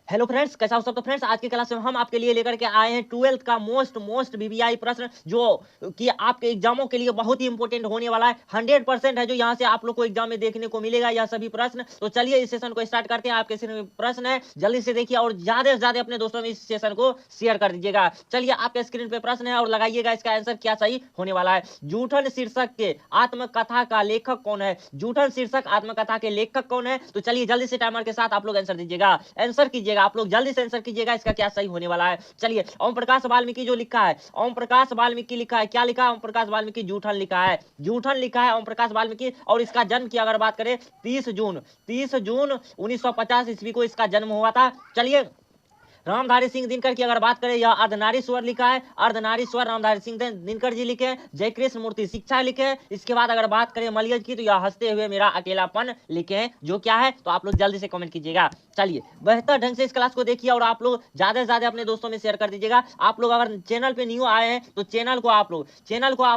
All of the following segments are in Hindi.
हेलो फ्रेंड्स, कैसा हो सब। तो फ्रेंड्स, आज की क्लास में हम आपके लिए लेकर के आए हैं 12th का मोस्ट वीवीआई प्रश्न, जो कि आपके एग्जामों के लिए बहुत ही इंपॉर्टेंट होने वाला है। 100% है जो यहाँ से आप लोग को एग्जाम में देखने को मिलेगा, यह सभी प्रश्न। तो चलिए इस सेशन को स्टार्ट करते हैं। आपके प्रश्न है, जल्दी से देखिए और ज्यादा से ज्यादा अपने दोस्तों में इस सेशन को शेयर कर दीजिएगा। चलिए आपके स्क्रीन पे प्रश्न है और लगाइएगा इसका आंसर क्या सही होने वाला है। जूठन शीर्षक के आत्मकथा का लेखक कौन है? जूठन शीर्षक आत्मकथा के लेखक कौन है? तो चलिए जल्दी से टाइमर के साथ आप लोग आंसर दीजिएगा, आंसर कीजिएगा। आप लोग जल्दी से आंसर कीजिएगा, इसका क्या सही होने वाला है। चलिए, ओम प्रकाश वाल्मीकि जो लिखा है, ओम प्रकाश वाल्मीकि लिखा है, क्या लिखा है? ओम प्रकाश वाल्मीकि जूठन लिखा है, जूठन लिखा है ओम प्रकाश वाल्मीकि। और इसका जन्म की अगर बात करें 30 जून 1950 ईस्वी को इसका जन्म हुआ था। चलिए, रामधारी सिंह दिनकर की अगर बात करें, यह अर्धनारीश्वर लिखा है, अर्धनारीश्वर रामधारी सिंह दिनकर जी लिखे। जय कृष्ण मूर्ति शिक्षा लिखे। इसके बाद अगर बात करें मलियज की, तो यह हंसते हुए मेरा अकेलापन लिखे हैं, जो क्या है? तो आप लोग जल्दी से कमेंट कीजिएगा। चलिए, बेहतर ढंग से इस क्लास को देखिए और आप लोग ज्यादा से ज्यादा अपने दोस्तों में शेयर कर दीजिएगा। आप लोग अगर चैनल पे न्यू आए हैं तो चैनल को आप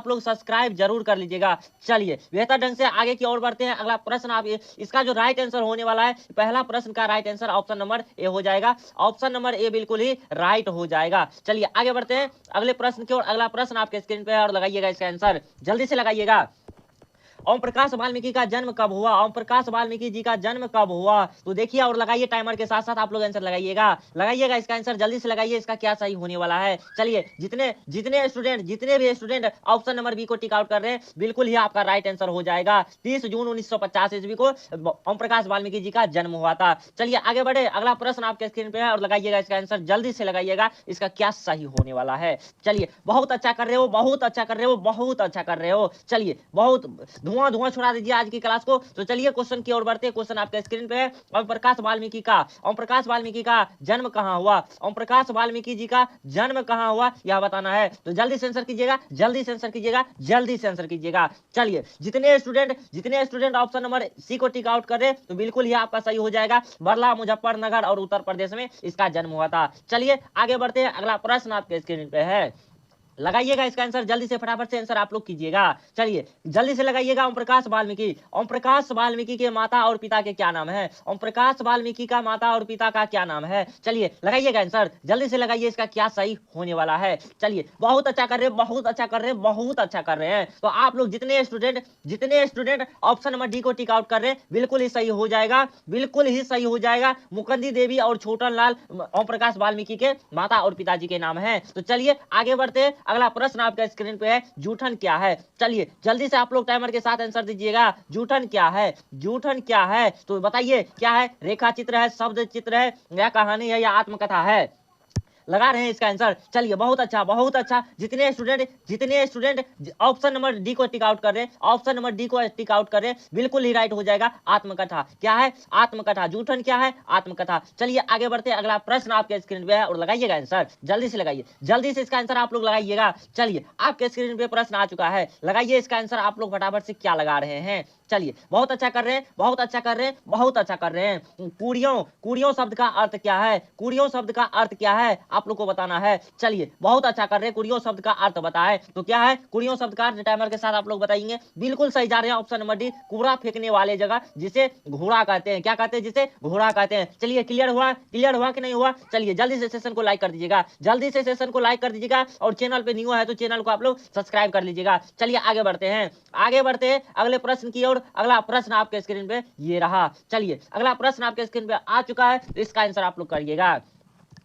लोग सब्सक्राइब जरूर कर लीजिएगा। चलिए बेहतर ढंग से आगे की ओर बढ़ते हैं। अगला प्रश्न आप इसका जो राइट आंसर होने वाला है, पहला प्रश्न का right answer option number A हो जाएगा। ऑप्शन नंबर ए बिल्कुल ही राइट हो जाएगा। चलिए आगे बढ़ते हैं अगले प्रश्न की ओर। अगला प्रश्न आपके स्क्रीन पे है और लगाइएगा इसका आंसर, जल्दी से लगाइएगा। ओम प्रकाश वाल्मीकि का जन्म कब हुआ? ओम प्रकाश वाल्मीकि जी का जन्म कब हुआ? तो देखिए और लगाइए, टाइमर के साथ साथ आप लोग आंसर लगाइएगा इसका आंसर जल्दी से लगाइए, इसका क्या सही होने वाला है। चलिए, जितने भी स्टूडेंट ऑप्शन नंबर बी को टिक आउट कर रहे हैं, बिल्कुल ही आपका राइट आंसर हो जाएगा। 30 जून 1950 ईस्वी को ओम प्रकाश वाल्मीकि जी का जन्म हुआ था। चलिए आगे बढ़े, अगला प्रश्न आपके स्क्रीन पे है और लगाइएगा इसका आंसर, जल्दी से लगाइएगा, इसका क्या सही होने वाला है। चलिए, बहुत अच्छा कर रहे हो, बहुत अच्छा कर रहे हो, बहुत अच्छा कर रहे हो। चलिए, बहुत धुआं छुड़ा दीजिए आज की क्लास को। तो चलिए क्वेश्चन की ओर बढ़ते हैं। क्वेश्चन आपके स्क्रीन पे है। ओम प्रकाश वाल्मीकि का जन्म कहाँ हुआ? ओम प्रकाश वाल्मीकि जी का जन्म कहाँ हुआ, यह बताना है। तो जल्दी से आंसर कीजिएगा, जल्दी से आंसर कीजिएगा, जल्दी से आंसर कीजिएगा। चलिए, जितने स्टूडेंट ऑप्शन नंबर सी को टिक आउट कर रहे, तो बिल्कुल ही आपका सही हो जाएगा। बरला, मुजफ्फरनगर और उत्तर प्रदेश में इसका जन्म हुआ था। चलिए आगे बढ़ते हैं। अगला प्रश्न आपके स्क्रीन पे है, लगाइएगा इसका आंसर, जल्दी से फटाफट से आंसर आप लोग कीजिएगा। चलिए जल्दी से लगाइएगा। ओम प्रकाश वाल्मीकि के माता और पिता के क्या नाम है? ओम प्रकाश वाल्मीकि का माता और पिता का क्या नाम है? चलिए लगाइएगा आंसर, जल्दी से लगाइए, इसका क्या सही होने वाला है। चलिए, बहुत अच्छा कर रहे हैं, बहुत अच्छा कर रहे हैं, बहुत अच्छा कर रहे हैं। तो आप लोग जितने स्टूडेंट ऑप्शन नंबर डी को टिक आउट कर रहे हैं, बिल्कुल ही सही हो जाएगा, बिल्कुल ही सही हो जाएगा। मुकुंदी देवी और छोटन लाल ओम प्रकाश वाल्मीकि के माता और पिताजी के नाम है। तो चलिए आगे बढ़ते हैं। अगला प्रश्न आपका स्क्रीन पे है, जूठन क्या है? चलिए जल्दी से आप लोग टाइमर के साथ आंसर दीजिएगा। जूठन क्या है? जूठन क्या है? तो बताइए क्या है? रेखा चित्र है, शब्द चित्र है, या कहानी है, या आत्मकथा है? लगा रहे हैं इसका आंसर। चलिए, बहुत अच्छा, बहुत अच्छा। जितने स्टूडेंट ऑप्शन नंबर डी को टिक आउट कर रहे हैं, ऑप्शन नंबर डी को टिक आउट कर रहे हैं, बिल्कुल ही राइट हो जाएगा। आत्मकथा क्या है? आत्मकथा। जूठन क्या है? आत्मकथा। चलिए आगे बढ़ते हैं। अगला प्रश्न आपके स्क्रीन पे है और लगाइएगा आंसर, जल्दी से लगाइए, जल्दी से इसका आंसर आप लोग लगाइएगा। चलिए, आपके स्क्रीन पे प्रश्न आ चुका है, लगाइए इसका आंसर आप लोग फटाफट से क्या लगा रहे हैं। चलिए, बहुत अच्छा कर रहे हैं, बहुत अच्छा कर रहे हैं, बहुत अच्छा कर रहे हैं। कुड़ियों शब्द का अर्थ क्या है? कुड़ियों शब्द का अर्थ क्या है, आप लोग को बताना है। चलिए, बहुत अच्छा कर रहे हैं, कुड़ियों शब्द का अर्थ बताए। तो क्या है कुड़ियों शब्द का अर्थ? टाइमर के साथ आप लोग बताएंगे। बिल्कुल सही जा रहे हैं, ऑप्शन नंबर डी, कूड़ा फेंकने वाले जगह जिसे घोड़ा कहते हैं। क्या कहते हैं? जिसे घोड़ा कहते हैं। चलिए, क्लियर हुआ कि नहीं हुआ? चलिए जल्दी से सेशन को लाइक कर दीजिएगा, जल्दी से सेशन को लाइक कर दीजिएगा, और चैनल पे न्यू है तो चैनल को आप लोग सब्सक्राइब कर लीजिएगा। चलिए आगे बढ़ते हैं, आगे बढ़ते हैं अगले प्रश्न की ओर। अगला प्रश्न आपके स्क्रीन पे ये रहा। चलिए, अगला प्रश्न आपके स्क्रीन पे आ चुका है, तो इसका आंसर आप लोग करिएगा।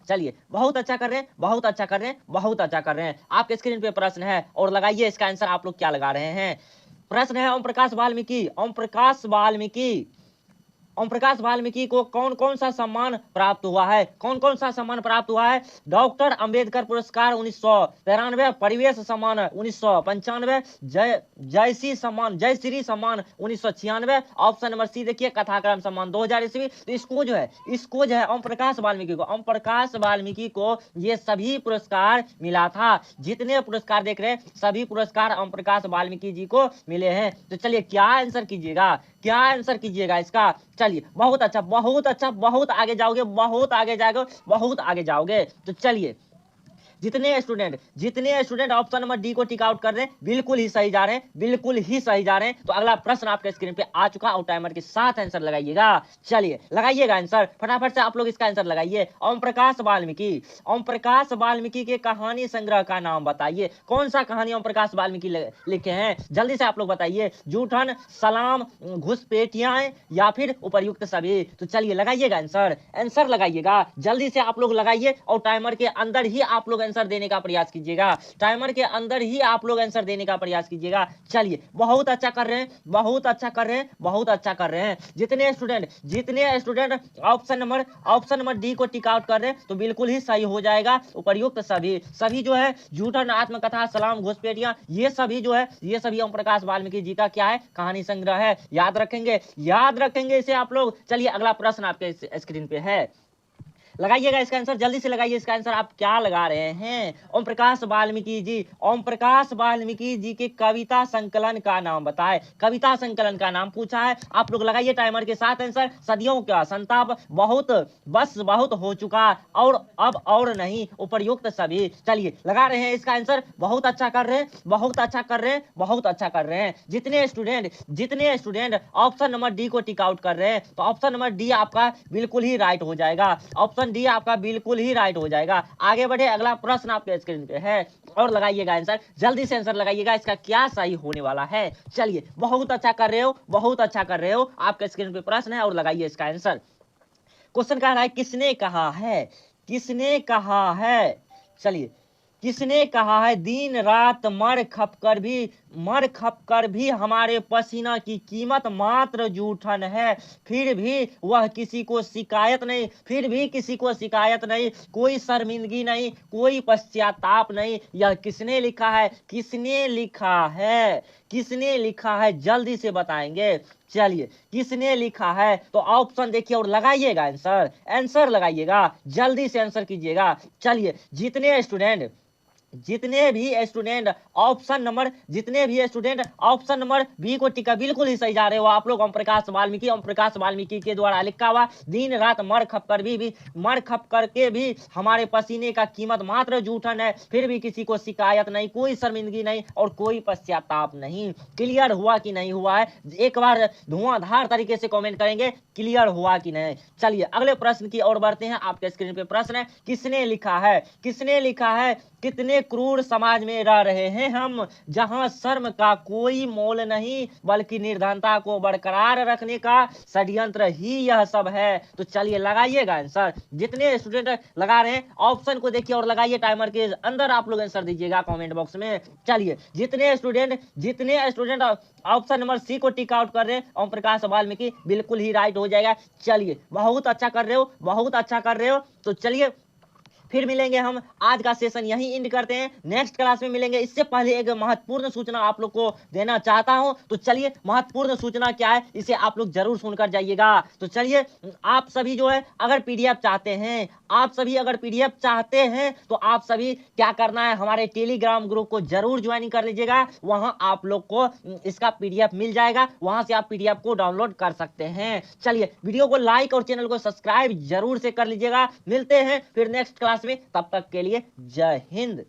चलिए, बहुत अच्छा कर रहे हैं, बहुत अच्छा कर रहे हैं, बहुत अच्छा कर रहे हैं। आपके स्क्रीन पे प्रश्न है और लगाइए इसका आंसर आप लोग क्या लगा रहे हैं। प्रश्न है, ओम प्रकाश वाल्मीकि को कौन कौन सा सम्मान प्राप्त हुआ है? कौन कौन सा सम्मान प्राप्त हुआ है? डॉक्टर अंबेडकर पुरस्कार 1993, परिवेश सम्मान 1995, जयश्री सम्मान 1996। ऑप्शन नंबर सी देखिए, कथाक्रम सम्मान 2000 ईस्वी। तो इसको जो है ओम प्रकाश वाल्मीकि को ये सभी पुरस्कार मिला था। जितने पुरस्कार देख रहे हैं, सभी पुरस्कार ओम प्रकाश वाल्मीकि जी को मिले हैं। तो चलिए, क्या आंसर कीजिएगा, क्या आंसर कीजिएगा इसका। चलिए, बहुत अच्छा, बहुत अच्छा, बहुत आगे जाओगे, बहुत आगे जाओगे, बहुत आगे जाओगे। तो चलिए, जितने स्टूडेंट ऑप्शन नंबर डी को टिक आउट कर रहे हैं बिल्कुल ही सही जा रहे हैं, बिल्कुल ही सही जा रहे हैं। तो अगला प्रश्न आपके स्क्रीन पे आ चुका और टाइमर के साथ आंसर लगाइएगा। चलिए लगाइएगा आंसर, फटाफट से आप लोग इसका आंसर लगाइए। ओम प्रकाश वाल्मीकि के कहानी संग्रह का नाम बताइए। कौन सा कहानी ओम प्रकाश वाल्मीकि लिखे हैं, जल्दी से आप लोग बताइए। जूठन, सलाम, घुसपैठियां या फिर उपर्युक्त सभी। तो चलिए लगाइएगा आंसर लगाइएगा, जल्दी से आप लोग लगाइए और टाइमर के अंदर ही आप लोग आंसर देने का प्रयास कीजिएगा। टाइमर के अंदर ही आप लोग आंसर देने का प्रयास कीजिएगा। चलिए बहुत अच्छा कर रहे हैं, बहुत अच्छा कर रहे हैं। जितने स्टूडेंट ऑप्शन नंबर डी को टिक आउट कर रहे हैं तो बिल्कुल ही सही हो जाएगा। उपर्युक्त सभी जो है जूठन, आत्मकथा, सलाम, घुसपैठियां, ये सभी जो है ये सभी ओम प्रकाश वाल्मीकि जी का क्या है, कहानी संग्रह है। याद रखेंगे इसे आप लोग। चलिए अगला प्रश्न आपके स्क्रीन पे है, लगाइएगा इसका आंसर, जल्दी से लगाइए इसका आंसर। आप क्या लगा रहे हैं? ओम प्रकाश वाल्मीकि जी के कविता संकलन का नाम बताएं। कविता संकलन का नाम पूछा है, आप लोग लगाइए टाइमर के साथ आंसर। सदियों का संताप, बहुत हो चुका, और अब और नहीं, उपर्युक्त सभी। चलिए लगा रहे हैं इसका आंसर। बहुत अच्छा कर रहे हैं। जितने स्टूडेंट ऑप्शन नंबर डी को टिक आउट कर रहे हैं तो ऑप्शन नंबर डी आपका बिल्कुल ही राइट हो जाएगा। ऑप्शन डी आपका बिल्कुल ही राइट हो जाएगा। आगे बढ़े, अगला प्रश्न आपके स्क्रीन पे है और लगाइएगा आंसर, जल्दी से आंसर लगाइएगा, इसका क्या सही होने वाला है। चलिए बहुत अच्छा कर रहे हो। आपके स्क्रीन पे प्रश्न है और लगाइए इसका आंसर। क्वेश्चन कह रहा है किसने कहा है। चलिए, किसने कहा है दिन रात मर खप कर भी हमारे पसीना की कीमत मात्र जूठन है, फिर भी किसी को शिकायत नहीं, कोई शर्मिंदगी नहीं, कोई पश्चाताप नहीं। यह किसने लिखा है जल्दी से बताएंगे। चलिए किसने लिखा है तो ऑप्शन देखिए और लगाइएगा आंसर लगाइएगा, जल्दी से आंसर कीजिएगा। चलिए जितने भी स्टूडेंट ऑप्शन नंबर बी को टिका, बिल्कुल ही सही जा रहे हो आप लोग। ओम प्रकाश वाल्मीकि के द्वारा लिखा हुआ दिन रात मर खप करके भी हमारे पसीने का कीमत मात्र जूठन है, फिर भी किसी को शिकायत नहीं, कोई शर्मिंदगी नहीं और कोई पश्चाताप नहीं। क्लियर हुआ कि नहीं हुआ है? एक बार धुआंधार तरीके से कमेंट करेंगे क्लियर हुआ कि नहीं। चलिए अगले प्रश्न की ओर बढ़ते हैं। आपके स्क्रीन पे प्रश्न है, किसने लिखा है कितने क्रूर समाज में रह रहे हैं हम, जहां शर्म का कोई मोल नहीं, बल्कि निर्धनता को बरकरार रखने का षड्यंत्र ही यह सब है। तो चलिए लगाइएगा आंसर। जितने स्टूडेंट लगा रहे हैं ऑप्शन को देखिए और लगाइए, टाइमर के अंदर आप लोग आंसर दीजिएगा कमेंट बॉक्स में। चलिए जितने स्टूडेंट ऑप्शन नंबर सी को टिक आउट कर रहे हैं ओम प्रकाश वाल्मीकि, बिल्कुल ही राइट हो जाएगा। चलिए बहुत अच्छा कर रहे हो। तो चलिए फिर मिलेंगे हम, आज का सेशन यहीं एंड करते हैं, नेक्स्ट क्लास में मिलेंगे। इससे पहले एक महत्वपूर्ण सूचना आप लोग को देना चाहता हूं। तो चलिए महत्वपूर्ण सूचना क्या है इसे आप लोग जरूर सुनकर जाइएगा। तो चलिए आप सभी जो है अगर पीडीएफ चाहते हैं तो आप सभी क्या करना है, हमारे टेलीग्राम ग्रुप को जरूर ज्वाइन कर लीजिएगा। वहां आप लोग को इसका पीडीएफ मिल जाएगा, वहां से आप पीडीएफ को डाउनलोड कर सकते हैं। चलिए वीडियो को लाइक और चैनल को सब्सक्राइब जरूर से कर लीजिएगा। मिलते हैं फिर नेक्स्ट क्लास में, तब तक के लिए जय हिंद।